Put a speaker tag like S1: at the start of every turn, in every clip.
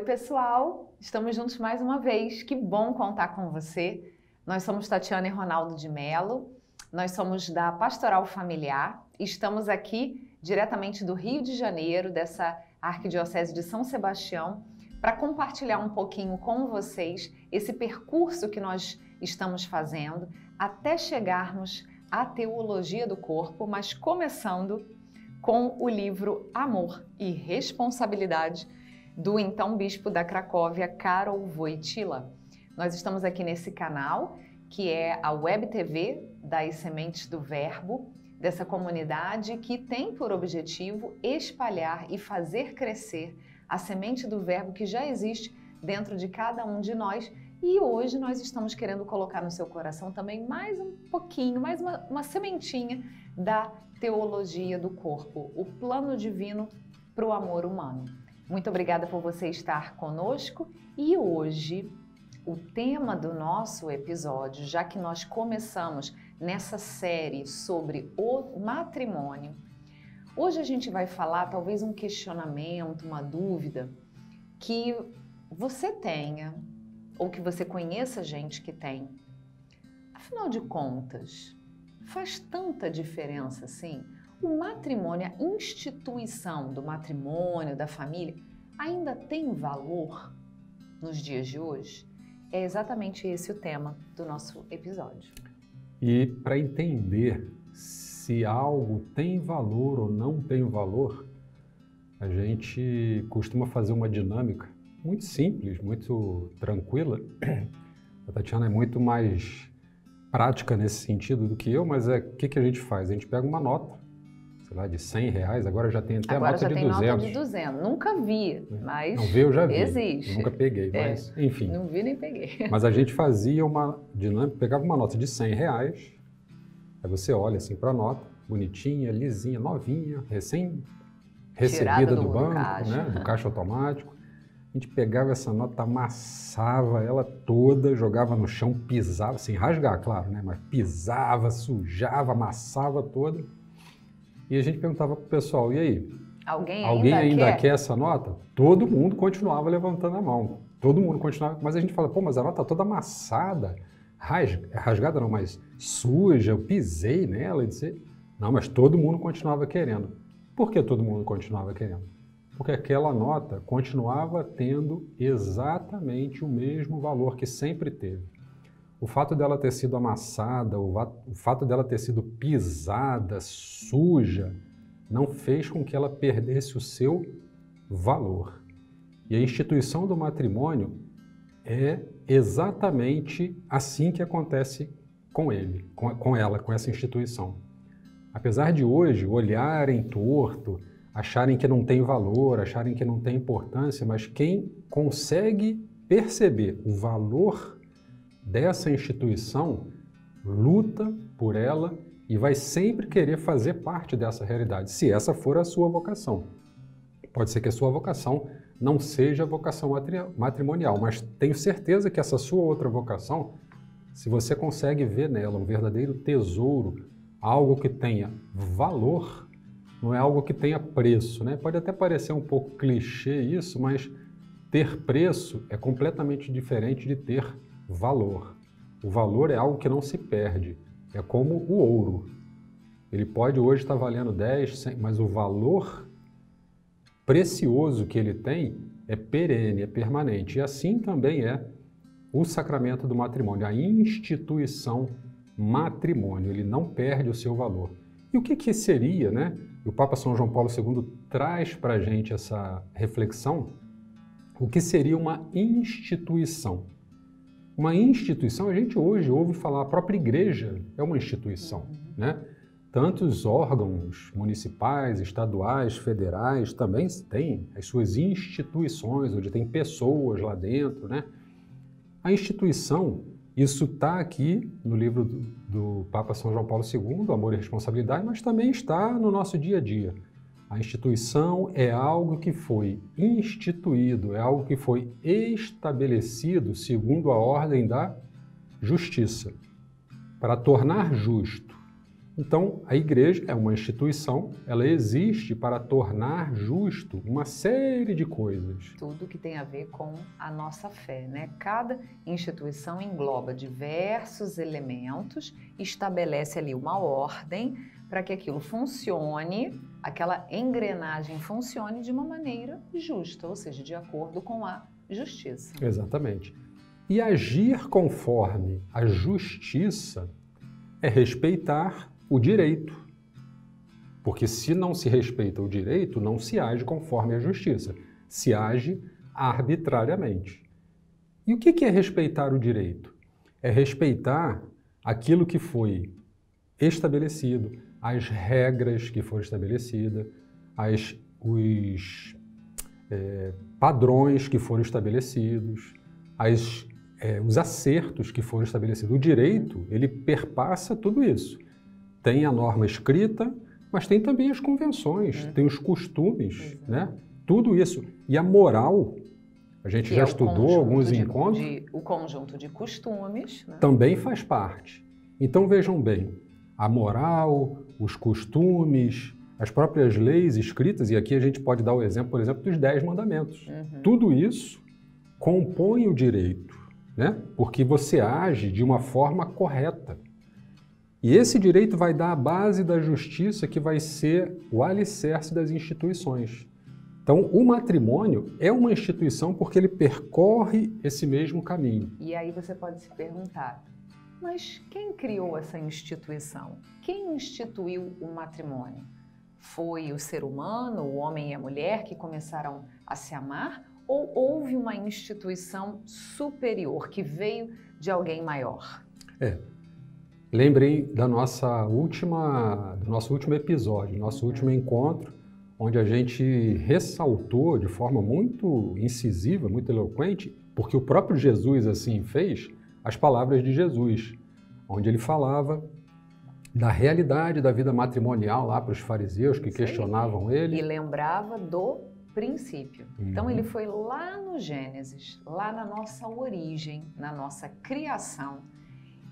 S1: pessoal, estamos juntos mais uma vez, que bom contar com você. Nós somos Tatiana e Ronaldo de Mello, nós somos da Pastoral Familiar, estamos aqui diretamente do Rio de Janeiro, dessa Arquidiocese de São Sebastião, para compartilhar um pouquinho com vocês esse percurso que nós estamos fazendo até chegarmos à teologia do corpo, mas começando com o livro Amor e Responsabilidade, do então bispo da Cracóvia, Karol Wojtyła. Nós estamos aqui nesse canal, que é a Web TV das Sementes do Verbo, dessa comunidade que tem por objetivo espalhar e fazer crescer a semente do Verbo que já existe dentro de cada um de nós. E hoje nós estamos querendo colocar no seu coração também mais um pouquinho, mais uma sementinha da teologia do corpo, o plano divino para o amor humano. Muito obrigada por você estar conosco e hoje o tema do nosso episódio, já que nós começamos nessa série sobre o matrimônio, hoje a gente vai falar talvez um questionamento, uma dúvida que você tenha ou que você conheça gente que tem. Afinal de contas, faz tanta diferença assim? O matrimônio, a instituição do matrimônio, da família, ainda tem valor nos dias de hoje? É exatamente esse o tema do nosso episódio.
S2: E para entender se algo tem valor ou não tem valor, a gente costuma fazer uma dinâmica muito simples, muito tranquila. A Tatiana é muito mais prática nesse sentido do que eu, mas o que a gente faz? A gente pega uma nota, sei lá, de R$100, agora já tem até
S1: agora
S2: nota
S1: já
S2: de
S1: tem
S2: 200.
S1: Nota de 200. Nunca vi, mas
S2: não vi, eu já vi.
S1: Existe.
S2: Eu nunca peguei, mas enfim.
S1: Não vi nem peguei.
S2: Mas a gente fazia uma dinâmica, pegava uma nota de R$100, aí você olha assim para a nota, bonitinha, lisinha, novinha, recém-recebida do banco, né, do caixa automático. A gente pegava essa nota, amassava ela toda, jogava no chão, pisava, sem rasgar, claro, né? Mas pisava, sujava, amassava toda. E a gente perguntava para o pessoal, e aí?
S1: Alguém
S2: ainda quer essa nota? Todo mundo continuava levantando a mão. Todo mundo continuava, mas a gente fala, pô, mas a nota tá toda amassada, rasgada não, mas suja, eu pisei nela. E disse, não, mas todo mundo continuava querendo. Por que todo mundo continuava querendo? Porque aquela nota continuava tendo exatamente o mesmo valor que sempre teve. O fato dela ter sido amassada, o fato dela ter sido pisada, suja, não fez com que ela perdesse o seu valor. E a instituição do matrimônio é exatamente assim que acontece com ela, com essa instituição. Apesar de hoje olharem torto, acharem que não tem valor, acharem que não tem importância, mas quem consegue perceber o valor dessa instituição, luta por ela e vai sempre querer fazer parte dessa realidade, se essa for a sua vocação. Pode ser que a sua vocação não seja a vocação matrimonial, mas tenho certeza que essa sua outra vocação, se você consegue ver nela um verdadeiro tesouro, algo que tenha valor, não é algo que tenha preço, né? Pode até parecer um pouco clichê isso, mas ter preço é completamente diferente de ter valor. O valor é algo que não se perde, é como o ouro. Ele pode hoje estar valendo 10, 100, mas o valor precioso que ele tem é perene, é permanente. E assim também é o sacramento do matrimônio, a instituição matrimônio, ele não perde o seu valor. E o que seria, né? O Papa São João Paulo II traz para a gente essa reflexão, o que seria uma instituição. Uma instituição, a gente hoje ouve falar, a própria igreja é uma instituição, né? Tantos órgãos municipais, estaduais, federais também têm as suas instituições, onde tem pessoas lá dentro, né? A instituição, isso está aqui no livro do Papa São João Paulo II, Amor e Responsabilidade, mas também está no nosso dia a dia. A instituição é algo que foi instituído, é algo que foi estabelecido segundo a ordem da justiça. Para tornar justo Então, a igreja é uma instituição, ela existe para tornar justo uma série de coisas.
S1: Tudo que tem a ver com a nossa fé, né? Cada instituição engloba diversos elementos, estabelece ali uma ordem para que aquilo funcione, aquela engrenagem funcione de uma maneira justa, ou seja, de acordo com a justiça.
S2: Exatamente. E agir conforme a justiça é respeitar o direito. Porque se não se respeita o direito, não se age conforme a justiça. Se age arbitrariamente. E o que é respeitar o direito? É respeitar aquilo que foi estabelecido, as regras que foram estabelecidas, os padrões que foram estabelecidos, os acertos que foram estabelecidos. O direito, ele perpassa tudo isso. Tem a norma escrita, mas tem também as convenções, tem os costumes, né? Tudo isso. E a moral, a gente já estudou alguns encontros.
S1: O conjunto de costumes, né?
S2: Também faz parte. Então vejam bem, a moral, os costumes, as próprias leis escritas, e aqui a gente pode dar o exemplo, por exemplo, dos 10 mandamentos. Tudo isso compõe o direito, né? Porque você age de uma forma correta. E esse direito vai dar a base da justiça, que vai ser o alicerce das instituições. Então, o matrimônio é uma instituição porque ele percorre esse mesmo caminho.
S1: E aí você pode se perguntar, mas quem criou essa instituição? Quem instituiu o matrimônio? Foi o ser humano, o homem e a mulher, que começaram a se amar? Ou houve uma instituição superior que veio de alguém maior?
S2: Lembrem do nosso último episódio, nosso último encontro, onde a gente ressaltou de forma muito incisiva, muito eloquente, porque o próprio Jesus assim fez, as palavras de Jesus, onde ele falava da realidade da vida matrimonial lá para os fariseus que questionavam ele.
S1: E lembrava do princípio. Então ele foi lá no Gênesis, lá na nossa origem, na nossa criação,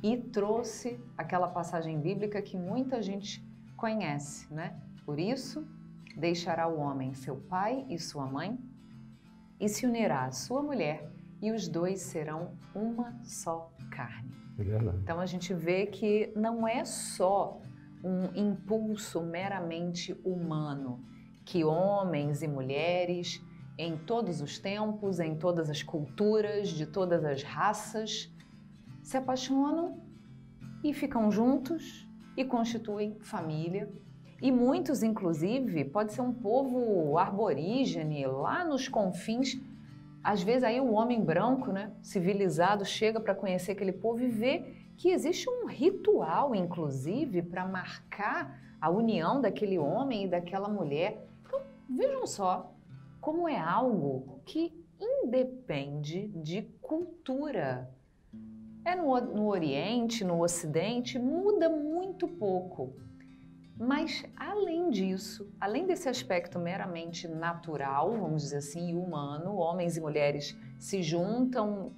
S1: e trouxe aquela passagem bíblica que muita gente conhece, né? Por isso, deixará o homem seu pai e sua mãe e se unirá à sua mulher e os dois serão uma só carne.
S2: É verdade.
S1: Então a gente vê que não é só um impulso meramente humano, que homens e mulheres em todos os tempos, em todas as culturas, de todas as raças, se apaixonam e ficam juntos e constituem família. E muitos, inclusive, pode ser um povo arborígene, lá nos confins. Às vezes aí o homem branco, né, civilizado, chega para conhecer aquele povo e vê que existe um ritual, inclusive, para marcar a união daquele homem e daquela mulher. Então, vejam só como é algo que independe de cultura. No Oriente, no Ocidente, muda muito pouco. Mas, além disso, além desse aspecto meramente natural, vamos dizer assim, e humano, homens e mulheres se juntam,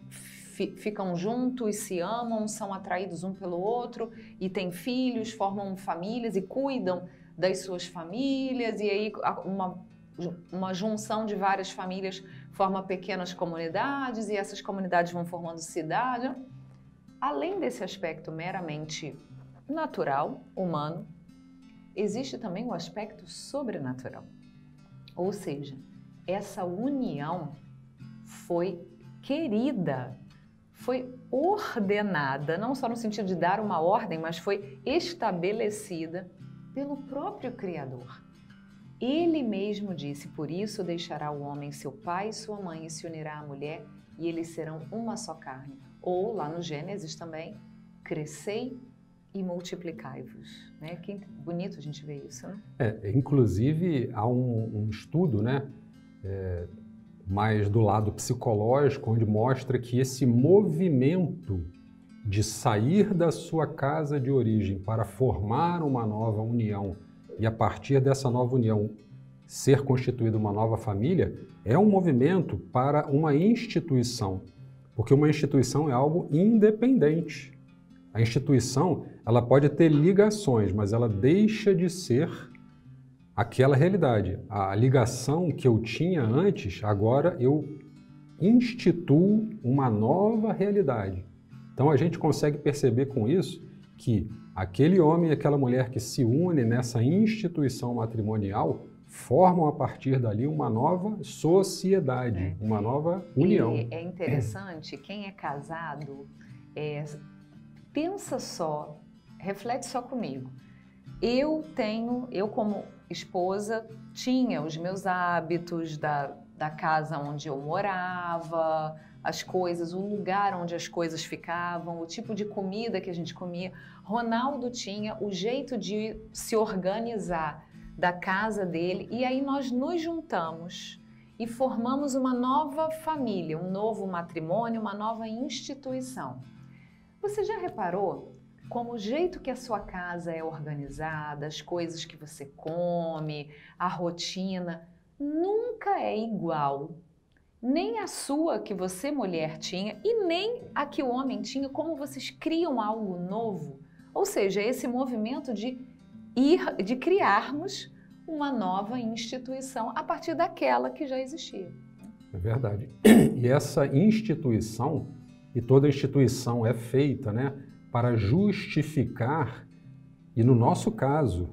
S1: ficam juntos, se amam, são atraídos um pelo outro e têm filhos, formam famílias e cuidam das suas famílias, e aí uma junção de várias famílias forma pequenas comunidades e essas comunidades vão formando cidade. Além desse aspecto meramente natural, humano, existe também o aspecto sobrenatural. Ou seja, essa união foi querida, foi ordenada, não só no sentido de dar uma ordem, mas foi estabelecida pelo próprio Criador. Ele mesmo disse, por isso deixará o homem seu pai e sua mãe e se unirá à mulher e eles serão uma só carne. Ou lá no Gênesis também, crescei e multiplicai-vos. Né? Que bonito a gente ver isso, né?
S2: Inclusive, há um estudo, né, mais do lado psicológico, onde mostra que esse movimento de sair da sua casa de origem para formar uma nova união e a partir dessa nova união ser constituída uma nova família, é um movimento para uma instituição, porque uma instituição é algo independente. A instituição, ela pode ter ligações, mas ela deixa de ser aquela realidade. A ligação que eu tinha antes, agora eu instituo uma nova realidade. Então a gente consegue perceber com isso que aquele homem e aquela mulher que se unem nessa instituição matrimonial formam a partir dali uma nova sociedade, uma nova união.
S1: E é interessante, quem é casado, pensa só, reflete só comigo. Eu como esposa, tinha os meus hábitos da casa onde eu morava, as coisas, o lugar onde as coisas ficavam, o tipo de comida que a gente comia. Ronaldo tinha o jeito de se organizar da casa dele, e aí nós nos juntamos e formamos uma nova família, um novo matrimônio, uma nova instituição. Você já reparou como o jeito que a sua casa é organizada, as coisas que você come, a rotina, nunca é igual, nem a sua que você, mulher, tinha, e nem a que o homem tinha, como vocês criam algo novo. Ou seja, esse movimento de criarmos uma nova instituição a partir daquela que já existia.
S2: É verdade. E essa instituição, e toda instituição é feita, né, para justificar, e no nosso caso,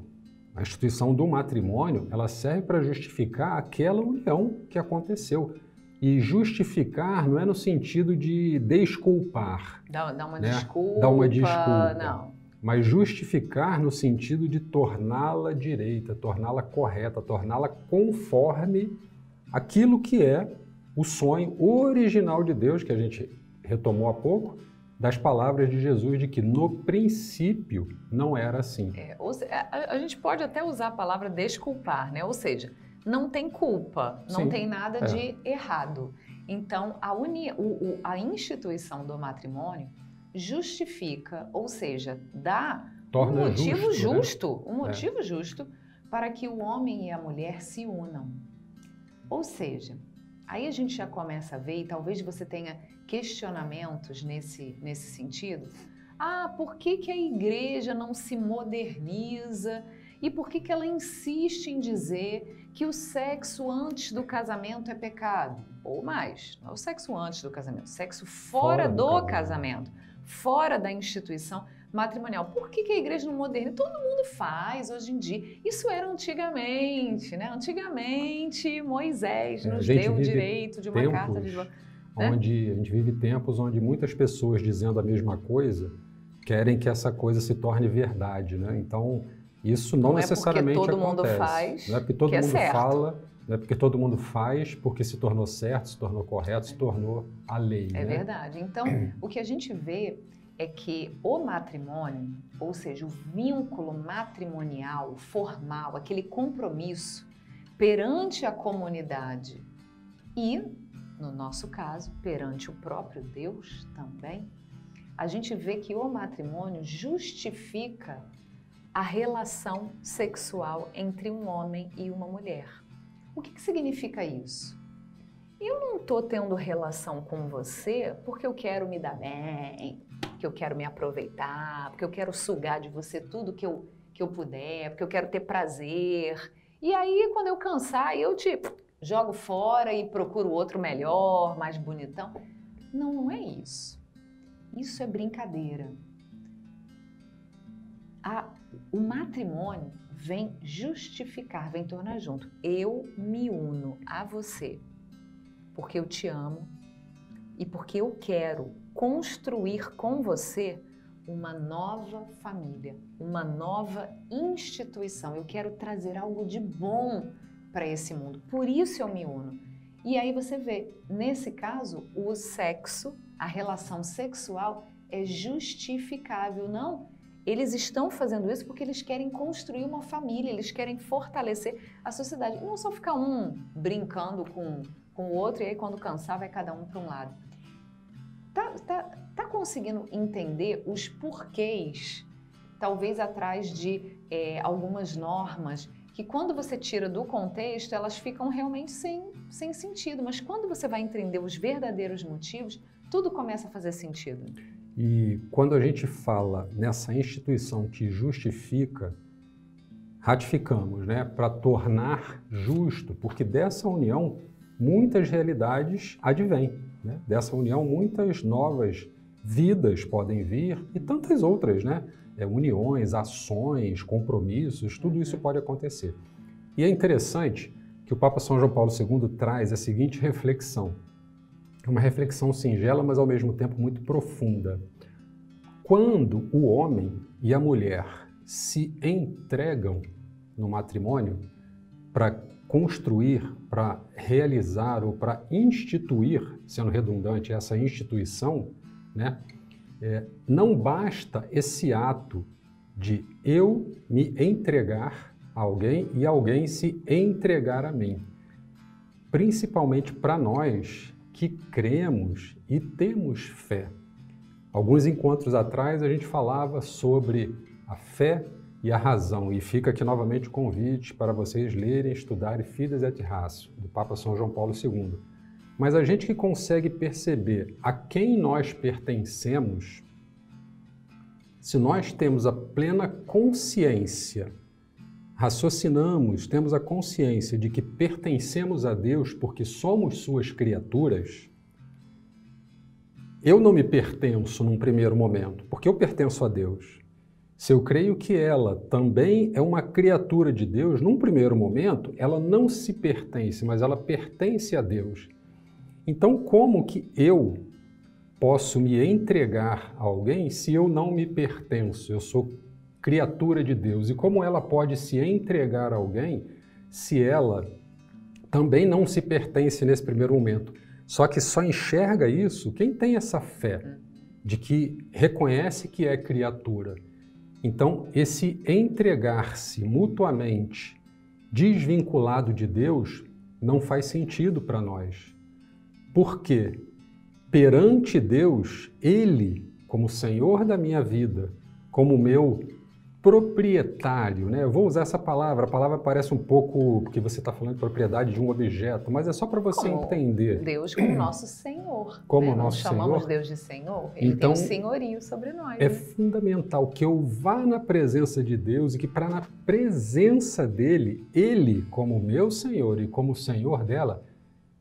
S2: a instituição do matrimônio, ela serve para justificar aquela união que aconteceu. E justificar não é no sentido de desculpar.
S1: Dar uma
S2: né?
S1: desculpa.
S2: Dar uma desculpa.
S1: Não.
S2: Mas justificar no sentido de torná-la direita, torná-la correta, torná-la conforme aquilo que é o sonho original de Deus, que a gente retomou há pouco, das palavras de Jesus, de que no princípio não era assim.
S1: A gente pode até usar a palavra desculpar, né? Ou seja, não tem culpa, não tem nada de errado. Então, a instituição do matrimônio justifica, ou seja, dá
S2: Torna
S1: um motivo
S2: justo,
S1: um motivo justo para que o homem e a mulher se unam. Ou seja, aí a gente já começa a ver, e talvez você tenha questionamentos nesse sentido. Por que a igreja não se moderniza? E por que ela insiste em dizer que o sexo antes do casamento é pecado? Ou mais, não é o sexo antes do casamento, o sexo fora do casamento, fora da instituição matrimonial. Por que a igreja não moderniza? Todo mundo faz hoje em dia. Isso era antigamente, né? Antigamente, Moisés nos deu o direito de uma carta de...
S2: onde a gente vive tempos onde muitas pessoas dizendo a mesma coisa querem que essa coisa se torne verdade, né? Então, isso não necessariamente acontece.
S1: Não é porque todo mundo faz,
S2: não é porque todo mundo fala, não é porque todo mundo faz, porque se tornou certo, se tornou correto, se tornou a lei.
S1: É verdade. Então, o que a gente vê é que o matrimônio, ou seja, o vínculo matrimonial, formal, aquele compromisso perante a comunidade e, no nosso caso, perante o próprio Deus também, a gente vê que o matrimônio justifica a relação sexual entre um homem e uma mulher. O que significa isso? Eu não estou tendo relação com você porque eu quero me dar bem, porque eu quero me aproveitar, porque eu quero sugar de você tudo que eu puder, porque eu quero ter prazer. E aí, quando eu cansar, eu te jogo fora e procuro outro melhor, mais bonitão. Não é isso. Isso é brincadeira. O matrimônio vem justificar, vem tornar junto. Eu me uno a você porque eu te amo e porque eu quero construir com você uma nova família, uma nova instituição. Eu quero trazer algo de bom para esse mundo. Por isso eu me uno. E aí você vê, nesse caso, o sexo, a relação sexual é justificável. Não, eles estão fazendo isso porque eles querem construir uma família, eles querem fortalecer a sociedade. E não só ficar um brincando com o outro e aí quando cansar vai cada um para um lado. Tá conseguindo entender os porquês, talvez atrás de algumas normas, que quando você tira do contexto, elas ficam realmente sem sentido. Mas quando você vai entender os verdadeiros motivos, tudo começa a fazer sentido.
S2: E quando a gente fala nessa instituição que justifica, ratificamos, né, para tornar justo, porque dessa união muitas realidades advêm, né? Dessa união muitas novas vidas podem vir e tantas outras, né? Uniões, ações, compromissos, tudo isso pode acontecer. E é interessante que o Papa São João Paulo II traz a seguinte reflexão. É uma reflexão singela, mas ao mesmo tempo muito profunda. Quando o homem e a mulher se entregam no matrimônio para construir, para realizar ou para instituir, sendo redundante, essa instituição, né? Não basta esse ato de eu me entregar a alguém e alguém se entregar a mim. Principalmente para nós que cremos e temos fé. Alguns encontros atrás a gente falava sobre a fé e a razão, e fica aqui novamente o convite para vocês lerem e estudarem Fides et Ratio, do Papa São João Paulo II. Mas a gente que consegue perceber a quem nós pertencemos, se nós temos a plena consciência, raciocinamos, temos a consciência de que pertencemos a Deus porque somos suas criaturas, eu não me pertenço num primeiro momento, porque eu pertenço a Deus. Se eu creio que ela também é uma criatura de Deus, num primeiro momento, ela não se pertence, mas ela pertence a Deus. Então, como que eu posso me entregar a alguém se eu não me pertenço? Eu sou criatura de Deus. E como ela pode se entregar a alguém se ela também não se pertence nesse primeiro momento? Só que só enxerga isso quem tem essa fé de que reconhece que é criatura. Então, esse entregar-se mutuamente desvinculado de Deus não faz sentido para nós. Porque perante Deus, Ele, como Senhor da minha vida, como meu proprietário, né? Eu vou usar essa palavra, a palavra parece um pouco, porque você está falando de propriedade de um objeto, mas é só para você entender.
S1: Deus como nosso Senhor.
S2: Como
S1: né?
S2: nosso Senhor.
S1: Nós chamamos Deus de Senhor, Ele tem um senhorio sobre nós.
S2: É fundamental que eu vá na presença de Deus e que para na presença dEle, Ele, como meu Senhor e como Senhor dela,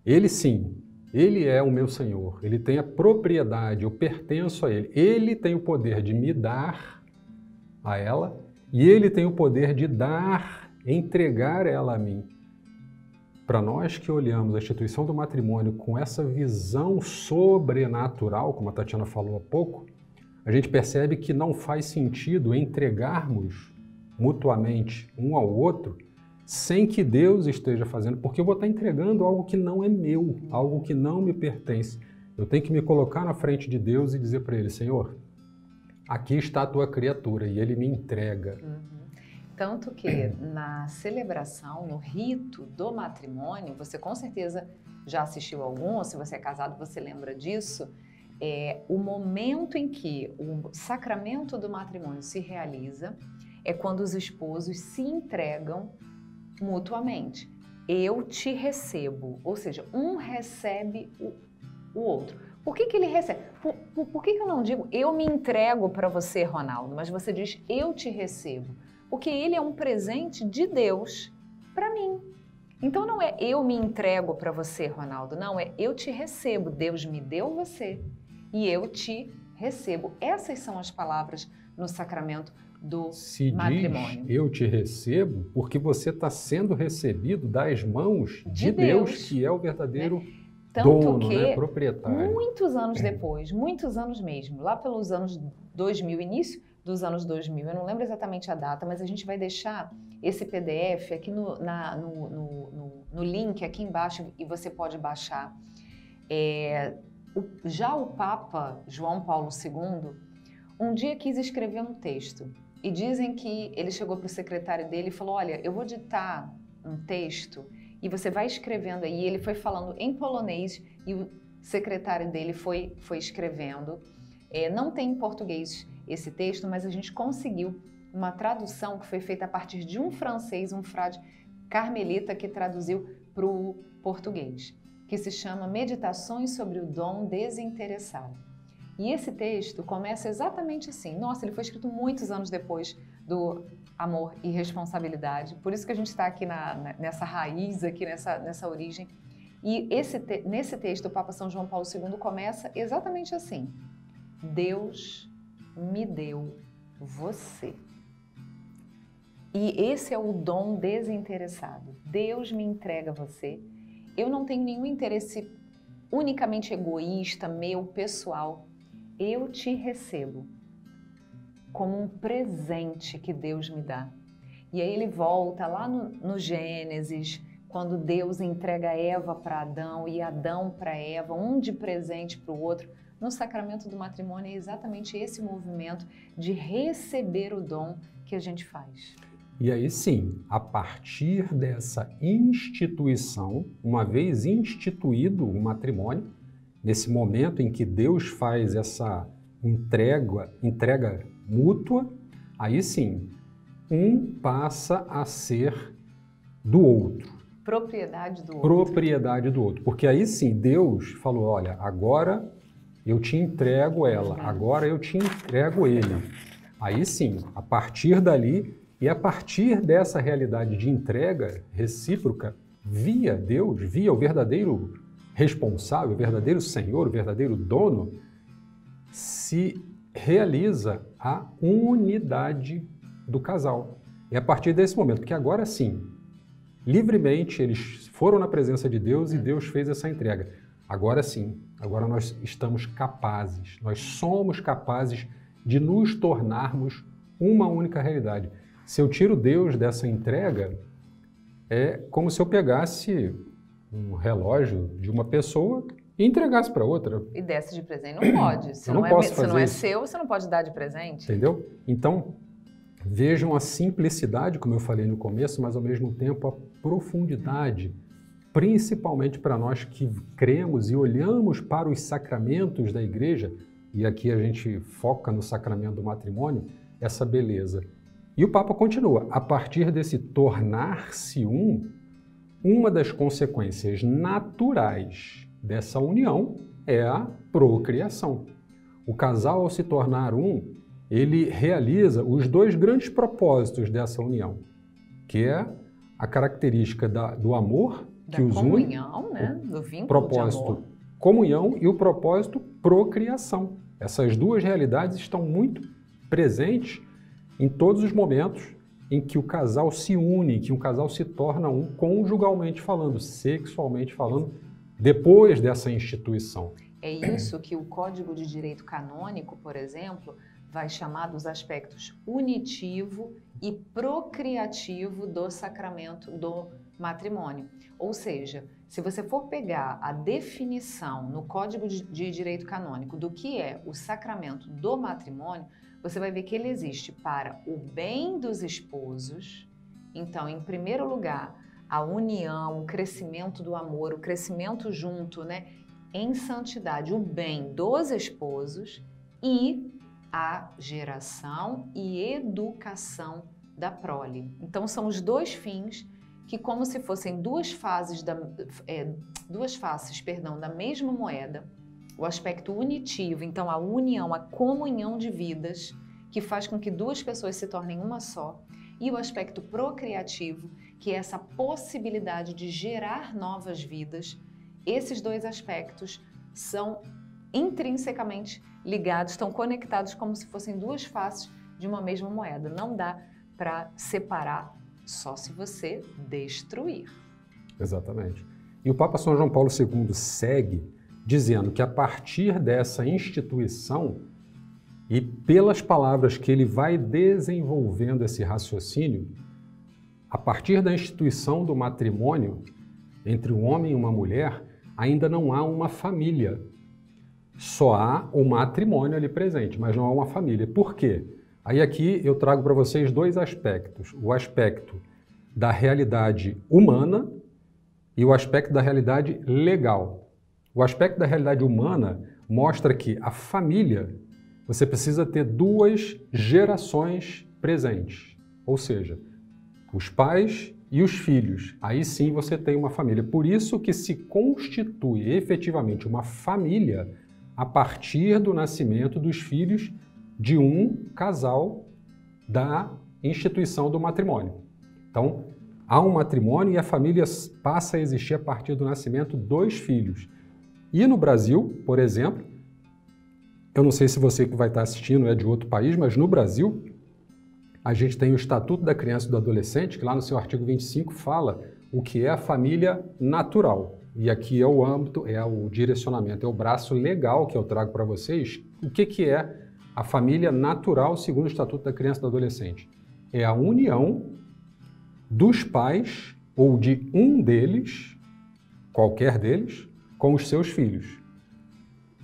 S2: Ele sim, Ele é o meu Senhor, Ele tem a propriedade, eu pertenço a Ele. Ele tem o poder de me dar a ela e Ele tem o poder de dar, entregar ela a mim. Para nós que olhamos a instituição do matrimônio com essa visão sobrenatural, como a Tatiana falou há pouco, a gente percebe que não faz sentido entregarmos mutuamente um ao outro sem que Deus esteja fazendo, porque eu vou estar entregando algo que não é meu, algo que não me pertence. Eu tenho que me colocar na frente de Deus e dizer para Ele, Senhor, aqui está a tua criatura, e Ele me entrega.
S1: Tanto que na celebração, no rito do matrimônio, você com certeza já assistiu algum, ou se você é casado você lembra disso, o momento em que o sacramento do matrimônio se realiza é quando os esposos se entregam mutuamente. Eu te recebo, ou seja, um recebe o outro. Por que ele recebe? Por que eu não digo eu me entrego para você, Ronaldo, mas você diz eu te recebo? Porque ele é um presente de Deus para mim. Então não é eu me entrego para você, Ronaldo, não, é eu te recebo. Deus me deu você e eu te recebo. Essas são as palavras no sacramento do matrimônio.
S2: Diz, eu te recebo porque você está sendo recebido das mãos de Deus, que é o verdadeiro dono, né, proprietário.
S1: Muitos anos depois, muitos anos mesmo, lá pelos anos 2000, início dos anos 2000, eu não lembro exatamente a data, mas a gente vai deixar esse PDF aqui no link aqui embaixo e você pode baixar. Já o Papa João Paulo II, um dia quis escrever um texto e dizem que ele chegou para o secretário dele e falou, olha, eu vou ditar um texto e você vai escrevendo aí. Ele foi falando em polonês e o secretário dele foi escrevendo. Não tem em português esse texto, mas a gente conseguiu uma tradução que foi feita a partir de um francês, um frade carmelita que traduziu para o português, que se chama Meditações sobre o Dom Desinteressado. E esse texto começa exatamente assim. Nossa, ele foi escrito muitos anos depois do Amor e Responsabilidade. Por isso que a gente está aqui nessa raiz, aqui nessa origem. E nesse texto, o Papa São João Paulo II começa exatamente assim. Deus me deu você. E esse é o dom desinteressado. Deus me entrega você. Eu não tenho nenhum interesse unicamente egoísta, meu, pessoal. Eu te recebo como um presente que Deus me dá. E aí ele volta lá no Gênesis, quando Deus entrega Eva para Adão e Adão para Eva, um de presente para o outro. No sacramento do matrimônio é exatamente esse movimento de receber o dom que a gente faz.
S2: E aí sim, a partir dessa instituição, uma vez instituído o matrimônio, nesse momento em que Deus faz essa entrega mútua, aí sim, um passa a ser do outro.
S1: Propriedade do outro.
S2: Propriedade do outro. Porque aí sim, Deus falou, olha, agora eu te entrego ela, agora eu te entrego ele. Aí sim, a partir dali, e a partir dessa realidade de entrega recíproca, via Deus, via o verdadeiro responsável, o verdadeiro senhor, o verdadeiro dono, se realiza a unidade do casal. É a partir desse momento que agora sim, livremente eles foram na presença de Deus e Deus fez essa entrega. Agora sim, agora nós estamos capazes, nós somos capazes de nos tornarmos uma única realidade. Se eu tiro Deus dessa entrega, é como se eu pegasse um relógio de uma pessoa e entregasse para outra.
S1: E desse de presente. Não pode. Se
S2: eu
S1: não,
S2: não posso
S1: se não é
S2: isso.
S1: seu, você não pode dar de presente.
S2: Entendeu? Então, vejam a simplicidade, como eu falei no começo, mas ao mesmo tempo a profundidade, principalmente para nós que cremos e olhamos para os sacramentos da igreja, e aqui a gente foca no sacramento do matrimônio, essa beleza. E o Papa continua, a partir desse tornar-se uma das consequências naturais dessa união é a procriação. O casal, ao se tornar ele realiza os dois grandes propósitos dessa união, que é a característica do amor que os une,
S1: comunhão, né? Do vínculo
S2: propósito
S1: de amor.
S2: Comunhão e o propósito procriação. Essas duas realidades estão muito presentes em todos os momentos em que o casal se une, que o casal se torna conjugalmente falando, sexualmente falando, depois dessa instituição.
S1: É isso que o Código de Direito Canônico, por exemplo, vai chamar dos aspectos unitivo e procriativo do sacramento do matrimônio. Ou seja, se você for pegar a definição no Código de Direito Canônico do que é o sacramento do matrimônio, você vai ver que ele existe para o bem dos esposos. Então, em primeiro lugar, a união, o crescimento do amor, o crescimento junto, né, em santidade, o bem dos esposos e a geração e educação da prole. Então, são os dois fins que, como se fossem duas faces da mesma moeda, o aspecto unitivo, então a união, a comunhão de vidas, que faz com que duas pessoas se tornem uma só, e o aspecto procriativo, que é essa possibilidade de gerar novas vidas. Esses dois aspectos são intrinsecamente ligados, estão conectados como se fossem duas faces de uma mesma moeda. Não dá para separar, só se você destruir.
S2: Exatamente. E o Papa São João Paulo II segue dizendo que a partir dessa instituição e pelas palavras que ele vai desenvolvendo esse raciocínio, a partir da instituição do matrimônio entre um homem e uma mulher, ainda não há uma família. Só há o matrimônio ali presente, mas não há uma família. Por quê? Aí aqui eu trago para vocês dois aspectos. O aspecto da realidade humana e o aspecto da realidade legal. O aspecto da realidade humana mostra que a família, você precisa ter duas gerações presentes. Ou seja, os pais e os filhos. Aí sim você tem uma família. Por isso que se constitui efetivamente uma família a partir do nascimento dos filhos de um casal da instituição do matrimônio. Então, há um matrimônio e a família passa a existir a partir do nascimento dos filhos. E no Brasil, por exemplo, eu não sei se você que vai estar assistindo é de outro país, mas no Brasil, a gente tem o Estatuto da Criança e do Adolescente, que lá no seu artigo 25 fala o que é a família natural. E aqui é o âmbito, é o direcionamento, é o braço legal que eu trago para vocês. O que é a família natural segundo o Estatuto da Criança e do Adolescente? É a união dos pais ou de um deles, qualquer deles, com os seus filhos.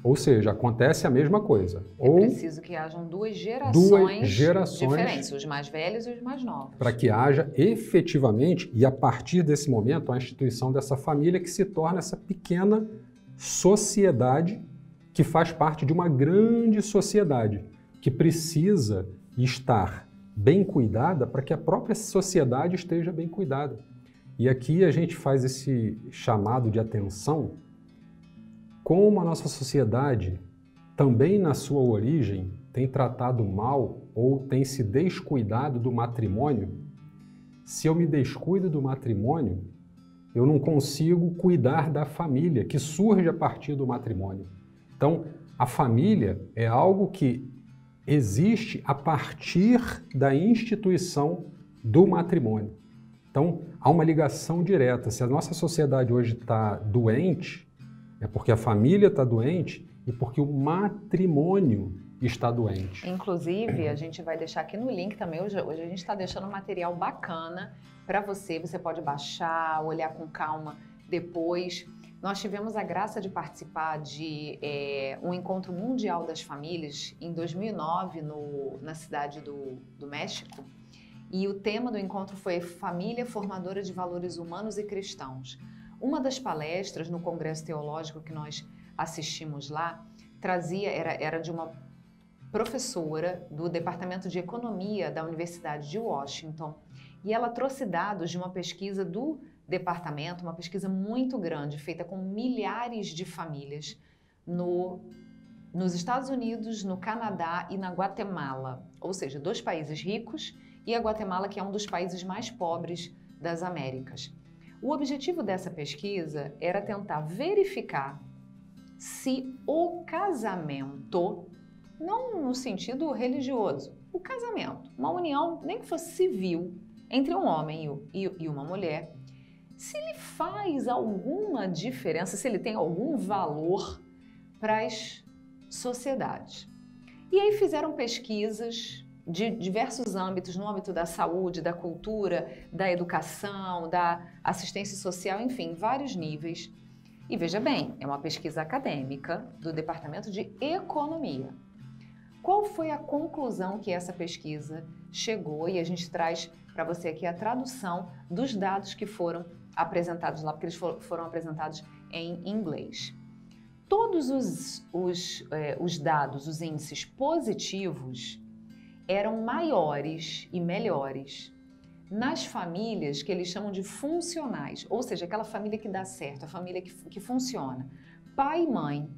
S2: Ou seja, acontece a mesma coisa.
S1: É preciso que hajam duas gerações diferentes, os mais velhos e os mais novos.
S2: Para que haja efetivamente, e a partir desse momento, a instituição dessa família que se torna essa pequena sociedade que faz parte de uma grande sociedade, que precisa estar bem cuidada para que a própria sociedade esteja bem cuidada. E aqui a gente faz esse chamado de atenção. Como a nossa sociedade, também na sua origem, tem tratado mal ou tem se descuidado do matrimônio, se eu me descuido do matrimônio, eu não consigo cuidar da família, que surge a partir do matrimônio. Então, a família é algo que existe a partir da instituição do matrimônio. Então, há uma ligação direta. Se a nossa sociedade hoje está doente, é porque a família está doente e porque o matrimônio está doente.
S1: Inclusive, a gente vai deixar aqui no link também, hoje a gente está deixando um material bacana para você pode baixar, olhar com calma depois. Nós tivemos a graça de participar de um encontro mundial das famílias em 2009 na cidade do México, e o tema do encontro foi Família Formadora de Valores Humanos e Cristãos. Uma das palestras no Congresso Teológico que nós assistimos lá era de uma professora do Departamento de Economia da Universidade de Washington, e ela trouxe dados de uma pesquisa do departamento, uma pesquisa muito grande, feita com milhares de famílias nos Estados Unidos, no Canadá e na Guatemala, ou seja, 2 países ricos e a Guatemala, que é um dos países mais pobres das Américas. O objetivo dessa pesquisa era tentar verificar se o casamento, não no sentido religioso, o casamento, uma união, nem que fosse civil, entre um homem e uma mulher, se ele faz alguma diferença, se ele tem algum valor para as sociedades. E aí fizeram pesquisas de diversos âmbitos, no âmbito da saúde, da cultura, da educação, da assistência social, enfim, vários níveis. E veja bem, é uma pesquisa acadêmica do Departamento de Economia. Qual foi a conclusão que essa pesquisa chegou? E a gente traz para você aqui a tradução dos dados que foram apresentados lá, porque eles foram apresentados em inglês. Todos os dados, os índices positivos, eram maiores e melhores nas famílias que eles chamam de funcionais, ou seja, aquela família que dá certo, a família que funciona. Pai e mãe,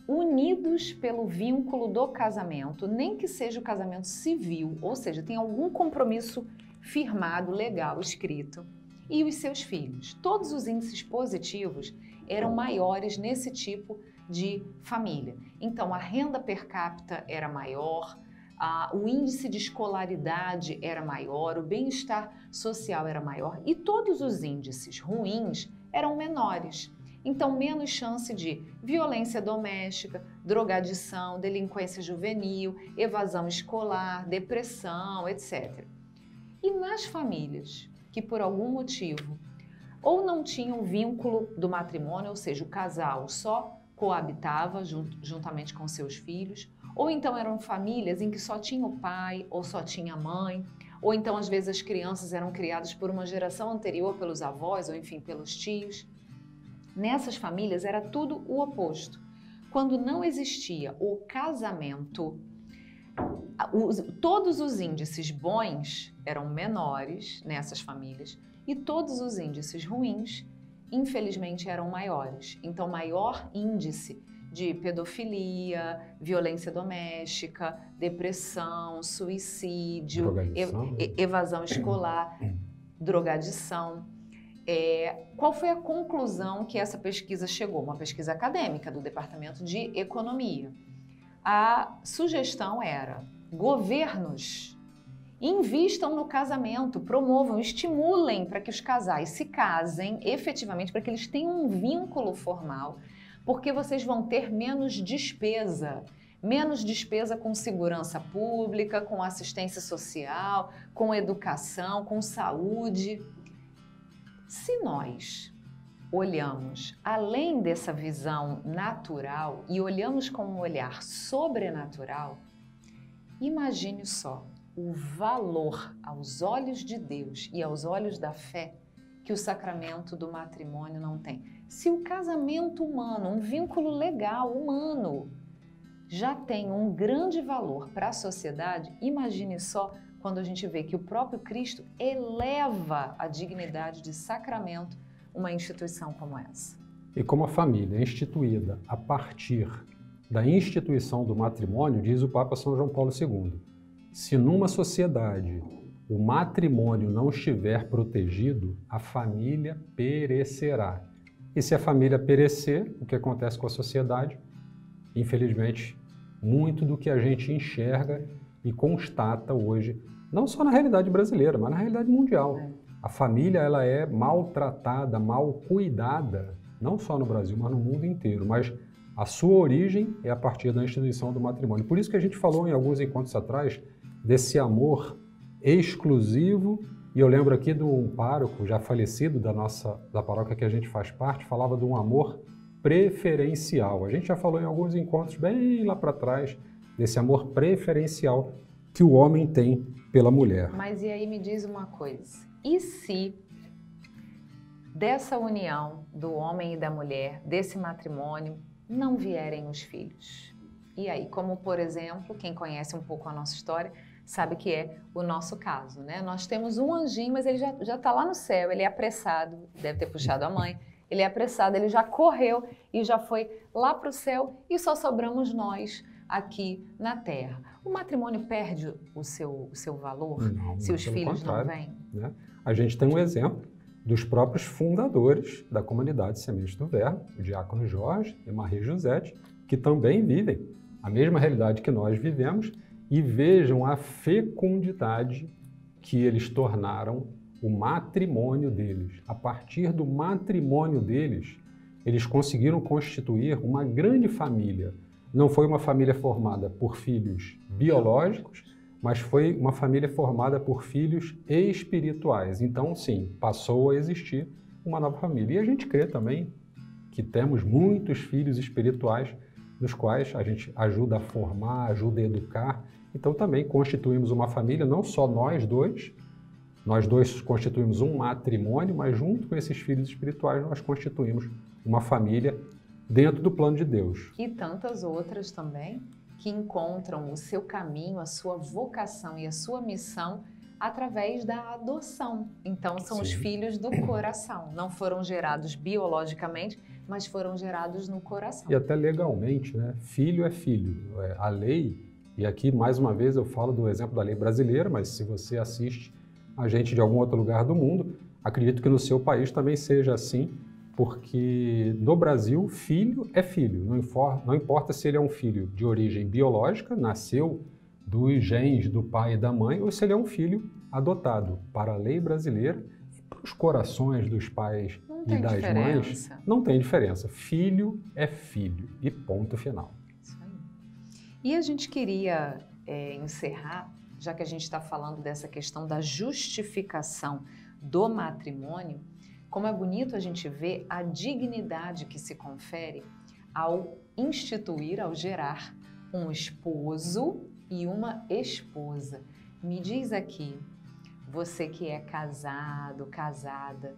S1: unidos pelo vínculo do casamento, nem que seja o casamento civil, ou seja, tem algum compromisso firmado, legal, escrito, e os seus filhos. Todos os índices positivos eram maiores nesse tipo de família. Então, a renda per capita era maior, o índice de escolaridade era maior, o bem-estar social era maior e todos os índices ruins eram menores. Então, menos chance de violência doméstica, drogadição, delinquência juvenil, evasão escolar, depressão, etc. E nas famílias que, por algum motivo, ou não tinham vínculo do matrimônio, ou seja, o casal só coabitava juntamente com seus filhos, ou então eram famílias em que só tinha o pai ou só tinha a mãe, ou então às vezes as crianças eram criadas por uma geração anterior pelos avós ou enfim pelos tios. Nessas famílias era tudo o oposto. Quando não existia o casamento, todos os índices bons eram menores nessas famílias e todos os índices ruins, infelizmente, eram maiores. Então, maior índice de pedofilia, violência doméstica, depressão, suicídio, evasão escolar, drogadição. Qual foi a conclusão que essa pesquisa chegou? Uma pesquisa acadêmica do Departamento de Economia. A sugestão era: governos invistam no casamento, promovam, estimulem para que os casais se casem efetivamente, para que eles tenham um vínculo formal, porque vocês vão ter menos despesa com segurança pública, com assistência social, com educação, com saúde. Se nós olhamos além dessa visão natural e olhamos com um olhar sobrenatural, imagine só o valor aos olhos de Deus e aos olhos da fé que o sacramento do matrimônio não tem. Se o casamento humano, um vínculo legal, humano, já tem um grande valor para a sociedade, imagine só quando a gente vê que o próprio Cristo eleva a dignidade de sacramento uma instituição como essa.
S2: E como a família é instituída a partir da instituição do matrimônio, diz o Papa São João Paulo II, se numa sociedade o matrimônio não estiver protegido, a família perecerá. E se a família perecer, o que acontece com a sociedade? Infelizmente, muito do que a gente enxerga e constata hoje, não só na realidade brasileira, mas na realidade mundial. A família ela é maltratada, mal cuidada, não só no Brasil, mas no mundo inteiro. Mas a sua origem é a partir da instituição do matrimônio. Por isso que a gente falou em alguns encontros atrás desse amor exclusivo, e eu lembro aqui de um pároco já falecido da paróquia que a gente faz parte, falava de um amor preferencial. A gente já falou em alguns encontros bem lá para trás desse amor preferencial que o homem tem pela mulher.
S1: Mas e aí me diz uma coisa, e se dessa união do homem e da mulher, desse matrimônio, não vierem os filhos? E aí, como por exemplo, quem conhece um pouco a nossa história, sabe que é o nosso caso, né? Nós temos um anjinho, mas ele já está lá no céu, ele é apressado, deve ter puxado a mãe, ele é apressado, ele já correu e já foi lá para o céu e só sobramos nós aqui na Terra. O matrimônio perde o seu valor se os filhos não vêm?
S2: Né? A gente tem um exemplo dos próprios fundadores da comunidade Semente do Verbo, o diácono Jorge e Maria Josete, que também vivem a mesma realidade que nós vivemos, e vejam a fecundidade que eles tornaram o matrimônio deles. A partir do matrimônio deles, eles conseguiram constituir uma grande família. Não foi uma família formada por filhos biológicos, mas foi uma família formada por filhos espirituais. Então, sim, passou a existir uma nova família. E a gente crê também que temos muitos filhos espirituais nos quais a gente ajuda a formar, ajuda a educar. Então também constituímos uma família, não só nós dois constituímos um matrimônio, mas junto com esses filhos espirituais nós constituímos uma família dentro do plano de Deus.
S1: E tantas outras também que encontram o seu caminho, a sua vocação e a sua missão através da adoção. Então são os filhos do coração, não foram gerados biologicamente, mas foram gerados no coração.
S2: E até legalmente, né? Filho é filho. A lei, e aqui mais uma vez eu falo do exemplo da lei brasileira, mas se você assiste a gente de algum outro lugar do mundo, acredito que no seu país também seja assim, porque no Brasil, filho é filho. Não importa se ele é um filho de origem biológica, nasceu dos genes do pai e da mãe, ou se ele é um filho adotado. Para a lei brasileira e para os corações dos pais e das mães, não tem diferença. Filho é filho e ponto final.
S1: Isso aí. E a gente queria encerrar, já que a gente está falando dessa questão da justificação do matrimônio, como é bonito a gente ver a dignidade que se confere ao instituir, ao gerar um esposo e uma esposa. Me diz aqui, você que é casado, casada,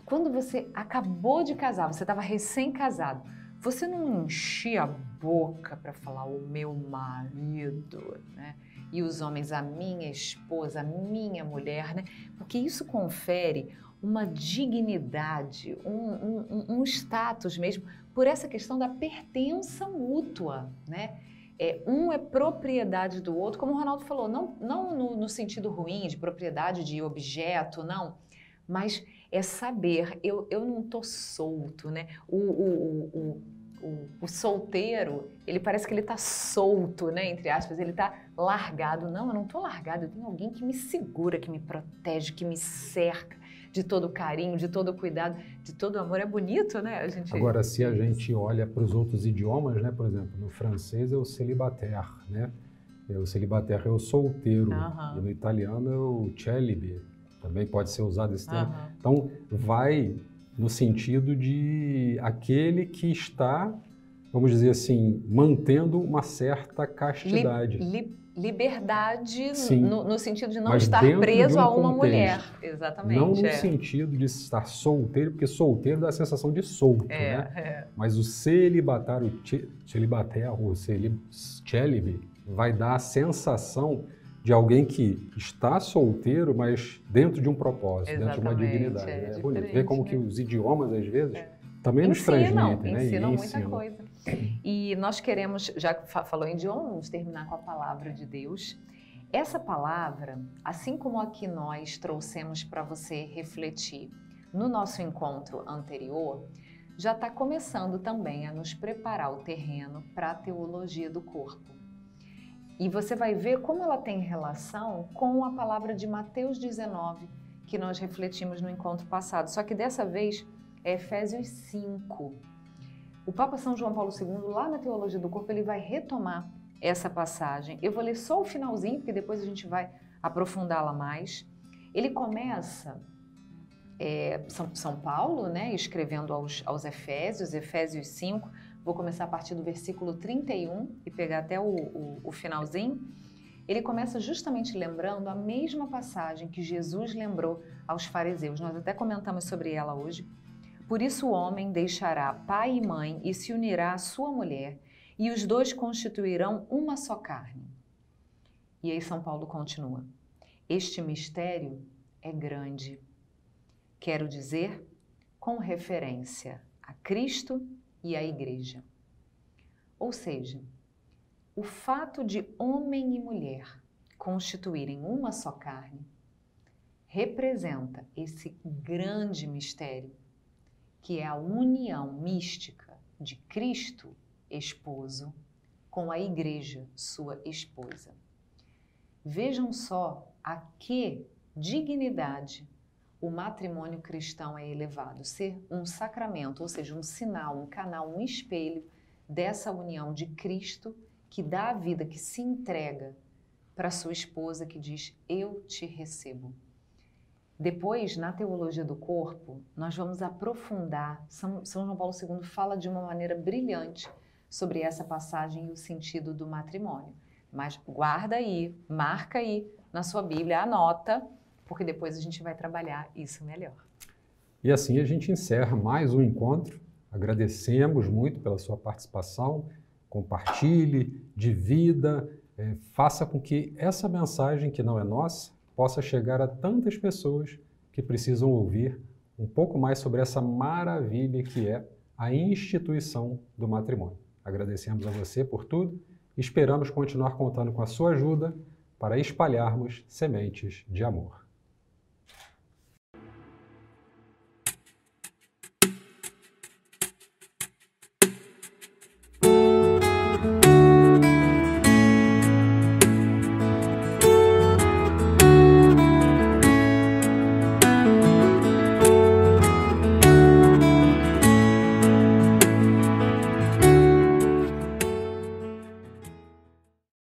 S1: quando você acabou de casar, você estava recém-casado, você não enchia a boca para falar o meu marido, né? E os homens, a minha esposa, a minha mulher, né? Porque isso confere uma dignidade, um status mesmo, por essa questão da pertença mútua, né? Um é propriedade do outro, como o Ronaldo falou, não no sentido ruim de propriedade de objeto, não, mas é saber, eu não estou solto, né? O solteiro, ele parece que ele está solto, né? Entre aspas, ele está largado. Não, eu não estou largado, eu tenho alguém que me segura, que me protege, que me cerca de todo carinho, de todo cuidado, de todo amor. É bonito, né?
S2: Agora, se a gente olha para os outros idiomas, né? Por exemplo, no francês é o célibataire, né? O célibataire é o solteiro, e no italiano é o celibe, também pode ser usado esse termo. Então, vai no sentido de aquele que está, vamos dizer assim, mantendo uma certa castidade.
S1: Liberdade no sentido de não estar preso a uma mulher. Exatamente.
S2: Não no sentido de estar solteiro, porque solteiro dá a sensação de solto, né? Mas o celibatário, o celibe, vai dar a sensação de alguém que está solteiro, mas dentro de um propósito, dentro de uma dignidade. Né? É bonito ver como que os idiomas, às vezes, também nos transmitem, né?
S1: Ensinam muita coisa. E nós queremos, já que falou em idioma, vamos terminar com a palavra de Deus. Essa palavra, assim como a que nós trouxemos para você refletir no nosso encontro anterior, já está começando também a nos preparar o terreno para a teologia do corpo. E você vai ver como ela tem relação com a palavra de Mateus 19, que nós refletimos no encontro passado. Só que dessa vez é Efésios 5. O Papa São João Paulo II, lá na Teologia do Corpo, ele vai retomar essa passagem. Eu vou ler só o finalzinho, porque depois a gente vai aprofundá-la mais. Ele começa, São Paulo, né, escrevendo aos Efésios, Efésios 5, vou começar a partir do versículo 31 e pegar até o finalzinho. Ele começa justamente lembrando a mesma passagem que Jesus lembrou aos fariseus. Nós até comentamos sobre ela hoje. Por isso o homem deixará pai e mãe e se unirá à sua mulher, e os dois constituirão uma só carne. E aí São Paulo continua. Este mistério é grande. Quero dizer, com referência a Cristo e a Igreja. Ou seja, o fato de homem e mulher constituírem uma só carne representa esse grande mistério, que é a união mística de Cristo, esposo, com a Igreja, sua esposa. Vejam só a que dignidade o matrimônio cristão é elevado, ser um sacramento, ou seja, um sinal, um canal, um espelho dessa união de Cristo que dá a vida, que se entrega para sua esposa, que diz, eu te recebo. Depois, na teologia do corpo, nós vamos aprofundar. São João Paulo II fala de uma maneira brilhante sobre essa passagem e o sentido do matrimônio. Mas guarda aí, marca aí na sua Bíblia, anota, porque depois a gente vai trabalhar isso melhor.
S2: E assim a gente encerra mais um encontro. Agradecemos muito pela sua participação. Compartilhe, divida, faça com que essa mensagem, que não é nossa, possa chegar a tantas pessoas que precisam ouvir um pouco mais sobre essa maravilha que é a instituição do matrimônio. Agradecemos a você por tudo e esperamos continuar contando com a sua ajuda para espalharmos sementes de amor.